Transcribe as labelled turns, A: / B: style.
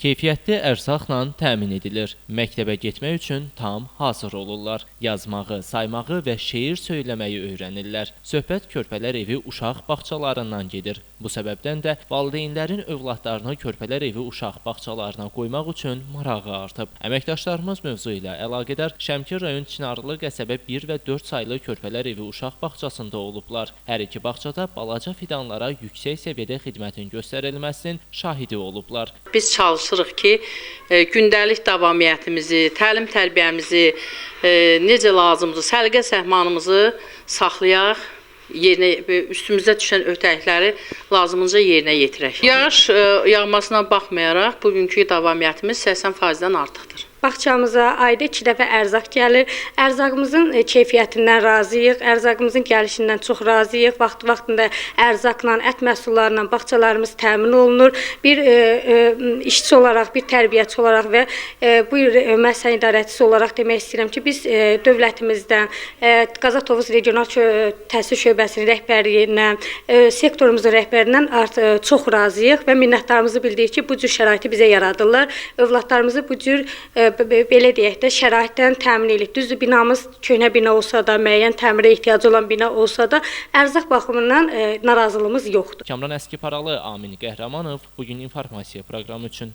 A: Keyfiyyətli ərzaqla təmin edilir. Məktəbə getmək üçün tam hazır olurlar. Yazmağı, saymağı və şeir söyləməyi öyrənirlər. Söhbət Körpələr Evi uşaq bağçalarından gedir. Bu səbəbdən də valideynlərin övladlarını Körpələr Evi uşaq bağçalarına qoymaq üçün marağı artıb. Əməkdaşlarımız mövzu ilə əlaqədar Şəmkir rayon Çinarlı qəsəbə 1 və 4 saylı Körpələr Evi uşaq bağçasında olublar. Hər iki bağçada balaca fidanlara yüksək səviyyədə xidmətin göstərilməsinin şahidi olublar.
B: Biz çalışırıq ki, gündəlik davamiyyətimizi, təlim-tərbiyəmizi necə lazımdır, səliqə-səhmanımızı saxlayaq, üstümüzdə düşən öhdəlikləri lazımınca yerinə yetirək. Yağış yağmasına baxmayaraq, bugünkü davamiyyətimiz 80%-dən artıqdır.
C: Bağçamıza ayda 2 dəfə ərzaq gəlir. Ərzaqımızın keyfiyyətindən razıyıq, ərzaqımızın gəlişindən çox razıyıq. Vaxtında ərzaqla, ət məhsullarla bağçalarımız təmin olunur. Bir işçi olaraq, bir tərbiyəçi olaraq və bu müəssisə idarəçisi olaraq demək istəyirəm ki, biz dövlətimizdən, Qaza Tovuz Regional Təhsil Şöbəsinin rəhbərliyindən, sektorumuzun rəhbərindən çox razıyıq və minnətdarımızı bildiririk ki, bu cür şəraiti bizə yaradırlar. Övladlarımızı bu cür belə deyək də şəraitdən təmin edirik. Düzdür, binamız köhnə bina olsa da, müəyyən təmirə ehtiyacı olan bina olsa da, ərzaq baxımından narazılığımız yoxdur.
A: Kamran Əskiparalı, Amin Qəhrəmanov bugün informasiya proqramı üçün.